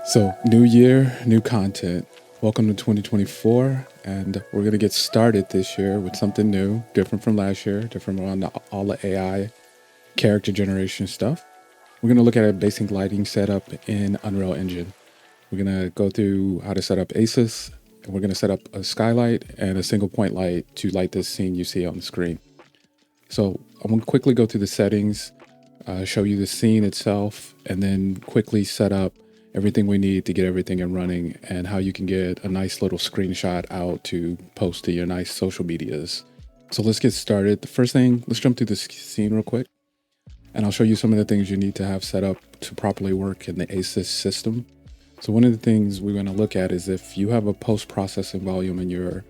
So, new year, new content. Welcome to 2024, and we're going to get started this year with something new, different from last year, different on all the AI character generation stuff. We're going to look at a basic lighting setup in Unreal Engine. We're going to go through how to set up ACES, and we're going to set up a skylight and a single point light to light this scene you see on the screen. So I'm going to quickly go through the settings, show you the scene itself, and then quickly set up everything we need to get everything in running and how you can get a nice little screenshot out to post to your nice social medias. So let's get started. The first thing, let's jump through this scene real quick, and I'll show you some of the things you need to have set up to properly work in the ACES system. So one of the things we're going to look at is if you have a post-processing volume in your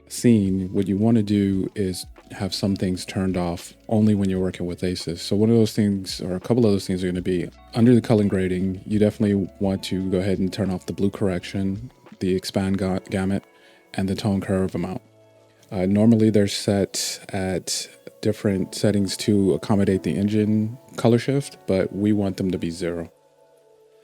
scene, what you want to do is have some things turned off only when you're working with ACES. So one of those things, or a couple of those things, are going to be under the color grading. You definitely want to go ahead and turn off the blue correction, the expand gamut, and the tone curve amount. Normally they're set at different settings to accommodate the engine color shift, but we want them to be 0.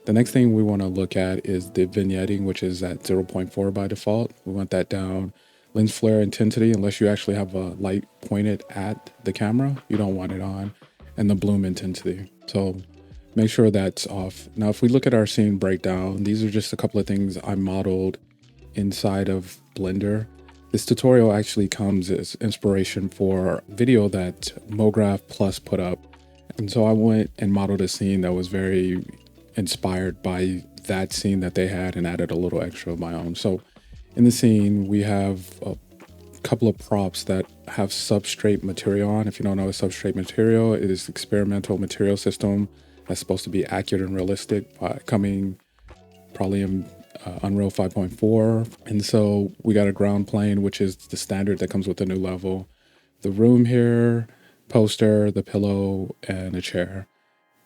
The next thing we want to look at is the vignetting, which is at 0.4 by default. We want that down. Lens flare intensity, unless you actually have a light pointed at the camera, you don't want it on. And the bloom intensity. So make sure that's off. Now, if we look at our scene breakdown, these are just a couple of things I modeled inside of Blender. This tutorial actually comes as inspiration for a video that MoGraph Plus put up. And so I went and modeled a scene that was very inspired by that scene that they had and added a little extra of my own. So in the scene, we have a couple of props that have substrate material on. If you don't know what substrate material, it is experimental material system that's supposed to be accurate and realistic, coming probably in Unreal 5.4. And so we got a ground plane, which is the standard that comes with the new level. The room here, poster, the pillow, and a chair.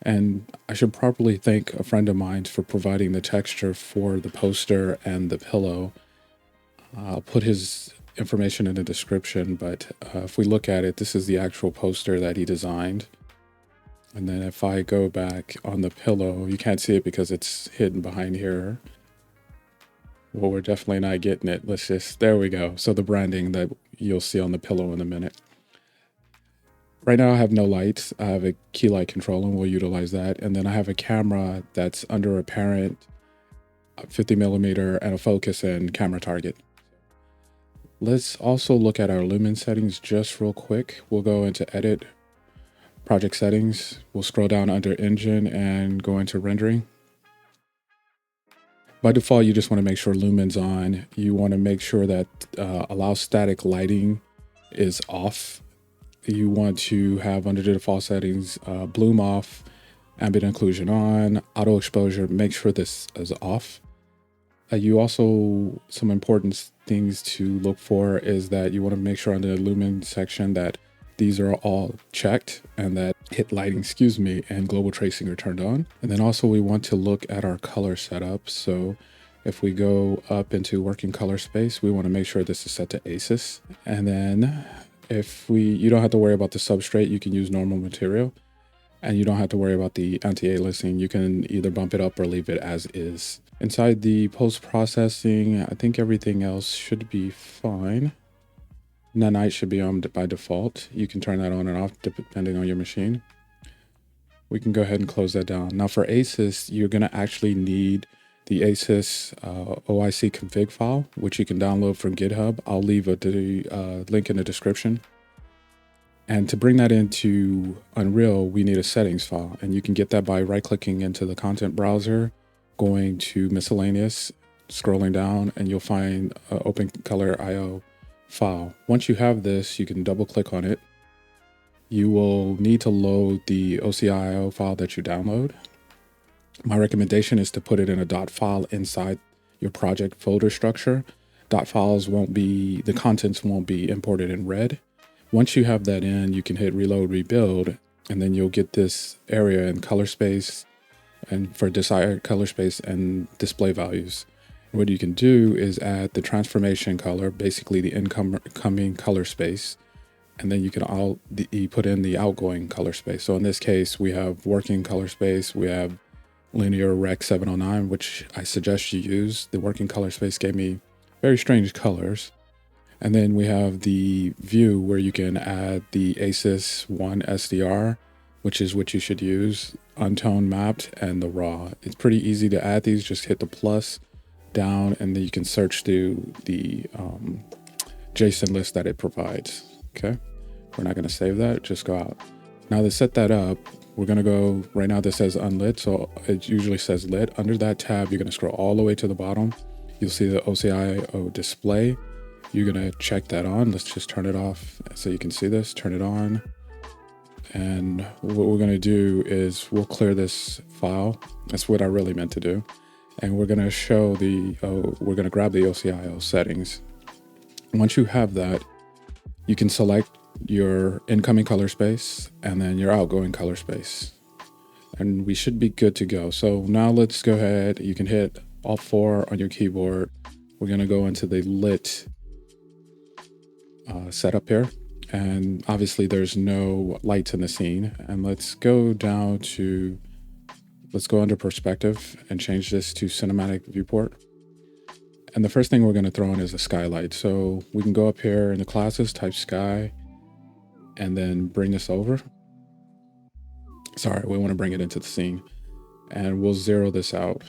And I should probably thank a friend of mine for providing the texture for the poster and the pillow. I'll put his information in the description, but if we look at it, this is the actual poster that he designed. And then if I go back on the pillow, you can't see it because it's hidden behind here. Well, we're definitely not getting it. There we go. So the branding that you'll see on the pillow in a minute. Right now I have no lights. I have a key light control and we'll utilize that. And then I have a camera that's under a parent 50mm and a focus and camera target. Let's also look at our Lumen settings just real quick. We'll go into Edit, Project Settings. We'll scroll down under Engine and go into Rendering. By default, you just want to make sure Lumen's on. You want to make sure that Allow Static Lighting is off. You want to have under the default settings, Bloom off, Ambient Occlusion on, Auto Exposure, make sure this is off. You also, some important things to look for is that you want to make sure on the Lumen section that these are all checked and that hit lighting, and global tracing are turned on. And then also we want to look at our color setup. So if we go up into working color space, we want to make sure this is set to ACES. And then you don't have to worry about the substrate, you can use normal material. And you don't have to worry about the anti-aliasing. You can either bump it up or leave it as is. Inside the post-processing, I think everything else should be fine. Nanite should be on by default. You can turn that on and off depending on your machine. We can go ahead and close that down. Now for ACES, you're going to actually need the ACES OIC config file, which you can download from GitHub. I'll leave a link in the description. And to bring that into Unreal, we need a settings file. And you can get that by right-clicking into the content browser, going to miscellaneous, scrolling down, and you'll find an OpenColor.io file. Once you have this, you can double-click on it. You will need to load the OCIO file that you download. My recommendation is to put it in a .dot file inside your project folder structure. .dot files the contents won't be imported in red. Once you have that in, you can hit reload, rebuild, and then you'll get this area in color space and for desired color space and display values. What you can do is add the transformation color, basically the incoming color space, and then you can put in the outgoing color space. So in this case, we have working color space, we have linear rec 709, which I suggest you use. The working color space gave me very strange colors. And then we have the view where you can add the ACES 1 SDR, which is what you should use, untone mapped, and the raw. It's pretty easy to add these. Just hit the plus down and then you can search through the JSON list that it provides. Okay, we're not going to save that, just go out. Now to set that up, we're going to go, right now this says unlit, so it usually says lit. Under that tab, you're going to scroll all the way to the bottom. You'll see the OCIO display. You're going to check that on. Let's just turn it off so you can see this. Turn it on. And what we're going to do is we'll clear this file. That's what I really meant to do. And we're going to show we're going to grab the OCIO settings. Once you have that, you can select your incoming color space and then your outgoing color space. And we should be good to go. So now let's go ahead. You can hit Alt 4 on your keyboard. We're going to go into the lit setup here. And obviously there's no lights in the scene. And let's go under perspective and change this to cinematic viewport. And the first thing we're going to throw in is a skylight. So we can go up here in the classes, type sky, and then bring this over. Sorry, we want to bring it into the scene. And we'll zero this out.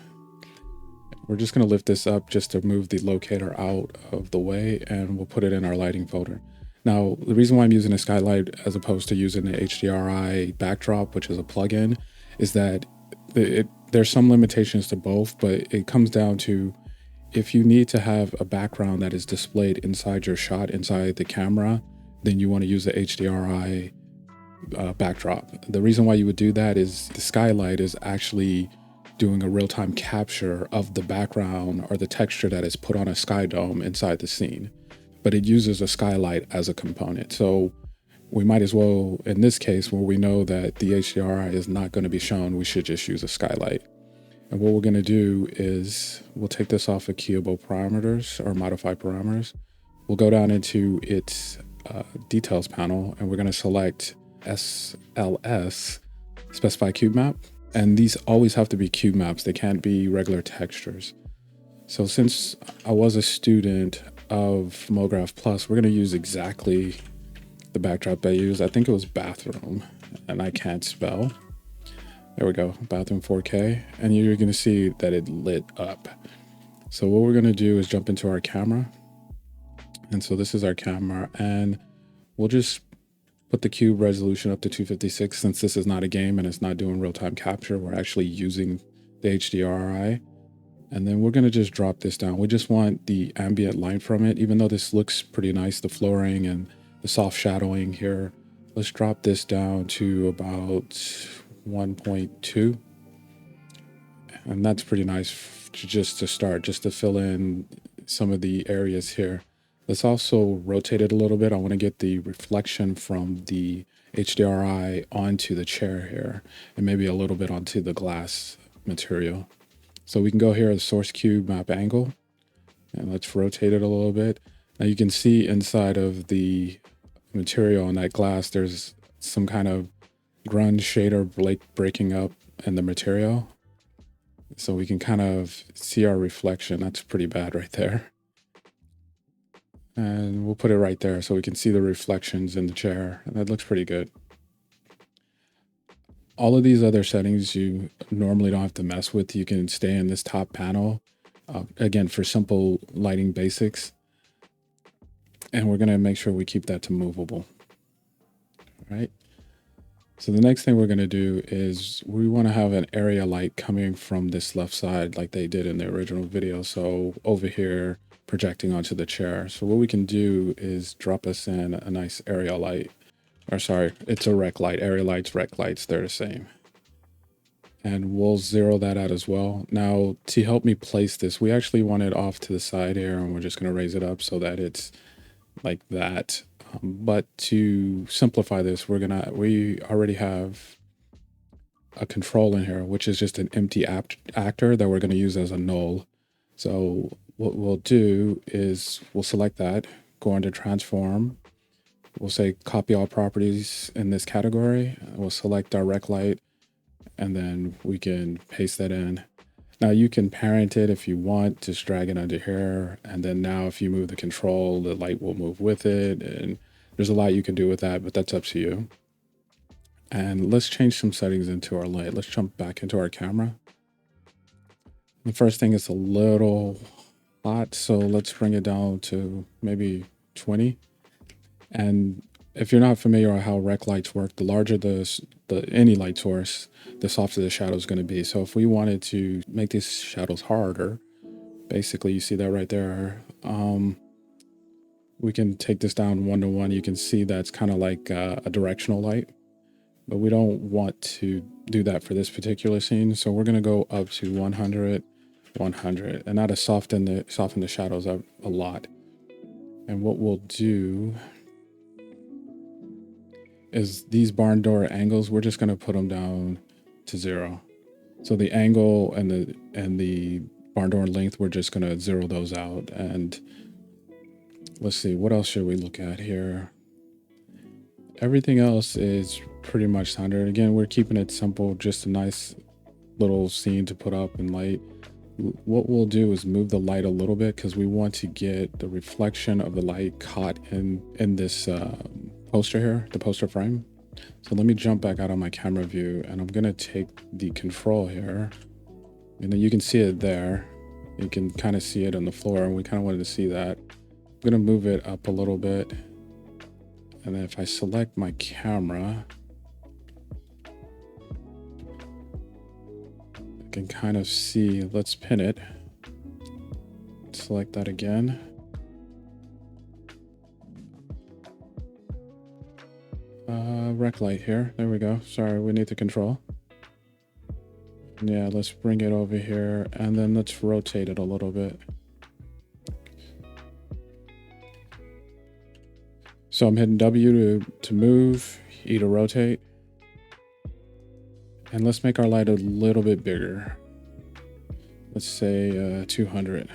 We're just going to lift this up just to move the locator out of the way, and we'll put it in our lighting folder. Now, the reason why I'm using a skylight as opposed to using the HDRI backdrop, which is a plugin, is that there's some limitations to both, but it comes down to if you need to have a background that is displayed inside your shot, inside the camera, then you want to use the HDRI backdrop. The reason why you would do that is the skylight is actually doing a real-time capture of the background or the texture that is put on a sky dome inside the scene. But it uses a skylight as a component. So we might as well, in this case, where we know that the HDRI is not going to be shown, we should just use a skylight. And what we're going to do is we'll take this off of keyable parameters or modify parameters. We'll go down into its details panel, and we're going to select SLS, specify cube map. And these always have to be cube maps. They can't be regular textures. So since I was a student of MoGraph Plus, we're going to use exactly the backdrop I used. I think it was bathroom, and I can't spell. There we go, bathroom 4K. And you're going to see that it lit up. So what we're going to do is jump into our camera. And so this is our camera, and we'll just put the cube resolution up to 256. Since this is not a game and it's not doing real-time capture, we're actually using the HDRI. And then we're going to just drop this down. We just want the ambient light from it. Even though this looks pretty nice, the flooring and the soft shadowing here, let's drop this down to about 1.2. And that's pretty nice just to start, just to fill in some of the areas here. Let's also rotate it a little bit. I want to get the reflection from the HDRI onto the chair here, and maybe a little bit onto the glass material. So we can go here at source cube map angle, and let's rotate it a little bit. Now you can see inside of the material on that glass, there's some kind of grunge shader breaking up in the material. So we can kind of see our reflection. That's pretty bad right there. And we'll put it right there so we can see the reflections in the chair. And that looks pretty good. All of these other settings you normally don't have to mess with. You can stay in this top panel, again, for simple lighting basics. And we're going to make sure we keep that to movable. All right. So the next thing we're going to do is we want to have an area light coming from this left side like they did in the original video. So over here, projecting onto the chair. So what we can do is drop us in a nice area light. Or sorry, it's a rec light. Area lights, rec lights, they're the same. And we'll zero that out as well. Now, to help me place this, we actually want it off to the side here, and we're just going to raise it up so that it's like that. But to simplify this, we already have a control in here, which is just an empty actor that we're going to use as a null. So what we'll do is we'll select that, go under transform. We'll say copy all properties in this category. We'll select direct light, and then we can paste that in. Now you can parent it if you want, just drag it under here. And then now if you move the control, the light will move with it. And there's a lot you can do with that, but that's up to you. And let's change some settings into our light. Let's jump back into our camera. The first thing is a little hot, so let's bring it down to maybe 20. And if you're not familiar with how rec lights work, the larger any light source, the softer the shadow is going to be. So if we wanted to make these shadows harder, basically you see that right there, we can take this down 1 to 1. You can see that's kind of like a directional light, but we don't want to do that for this particular scene. So we're going to go up to 100, 100, and that'll soften the shadows up a lot. And what we'll do is these barn door angles, we're just going to put them down to 0. So the angle and the barn door length, we're just going to 0 those out. And let's see, what else should we look at here? Everything else is pretty much standard. Again, we're keeping it simple, just a nice little scene to put up in light. What we'll do is move the light a little bit because we want to get the reflection of the light caught in this poster here, the poster frame. So let me jump back out on my camera view, and I'm gonna take the control here, and then you can see it there. You can kind of see it on the floor, and we kind of wanted to see that. I'm gonna move it up a little bit, and then if I select my camera, I can kind of see. Let's pin it. Select that again. Rec light here. There we go. Sorry, we need the control. Yeah, let's bring it over here, and then let's rotate it a little bit. So I'm hitting W to move, E to rotate. And let's make our light a little bit bigger. Let's say 200.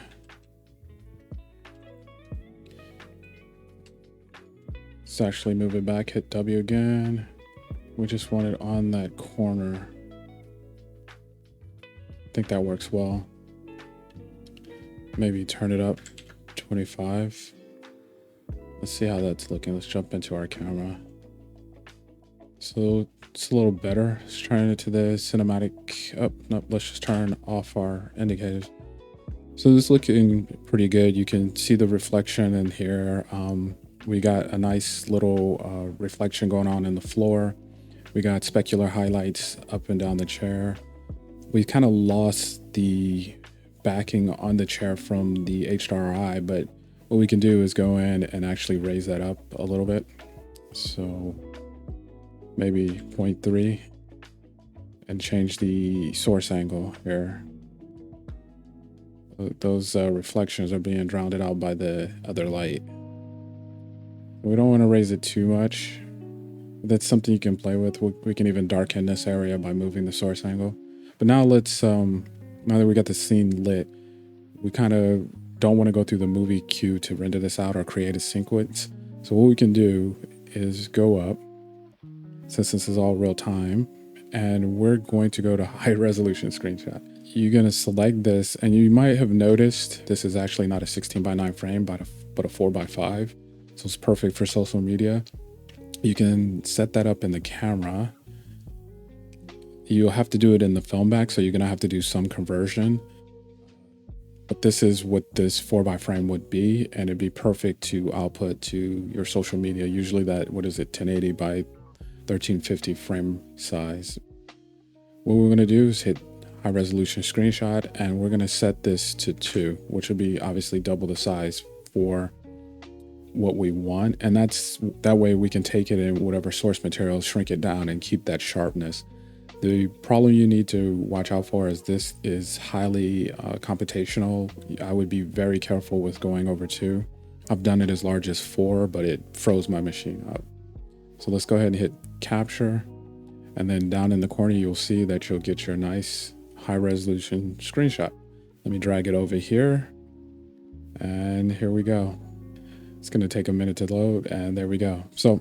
Let's actually move it back, hit W again. We just want it on that corner. I think that works well. Maybe turn it up 25. Let's see how that's looking. Let's jump into our camera. So it's a little better. Let's turn it to the cinematic. Oh, no, let's just turn off our indicators. So this is looking pretty good. You can see the reflection in here. We got a nice little reflection going on in the floor. We got specular highlights up and down the chair. We kind of lost the backing on the chair from the HDRI, but what we can do is go in and actually raise that up a little bit. So maybe 0.3 and change the source angle here. Those reflections are being drowned out by the other light. We don't want to raise it too much. That's something you can play with. We can even darken this area by moving the source angle. But now let's, now that we got the scene lit, we kind of don't want to go through the movie queue to render this out or create a sequence. So what we can do is go up, since this is all real time, and we're going to go to high resolution screenshot. You're going to select this, and you might have noticed this is actually not a 16:9 frame, but a 4:5. So it's perfect for social media. You can set that up in the camera. You'll have to do it in the film back, so you're going to have to do some conversion. But this is what this 4x frame would be, and it'd be perfect to output to your social media. Usually that, 1080 by 1350 frame size. What we're going to do is hit high resolution screenshot, and we're going to set this to 2, which would be obviously double the size for what we want. And that way we can take it in whatever source material, shrink it down, and keep that sharpness. The problem you need to watch out for is this is highly computational. I would be very careful with going over 2. I've done it as large as 4, but it froze my machine up. So let's go ahead and hit capture. And then down in the corner, you'll see that you'll get your nice high resolution screenshot. Let me drag it over here. And here we go. It's going to take a minute to load, and there we go. So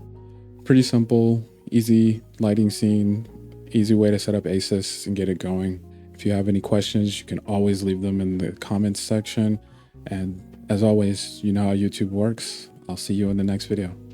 pretty simple, easy lighting scene easy way to set up ACES and get it going. If you have any questions, you can always leave them in the comments section. And as always, you know how YouTube works. I'll see you in the next video.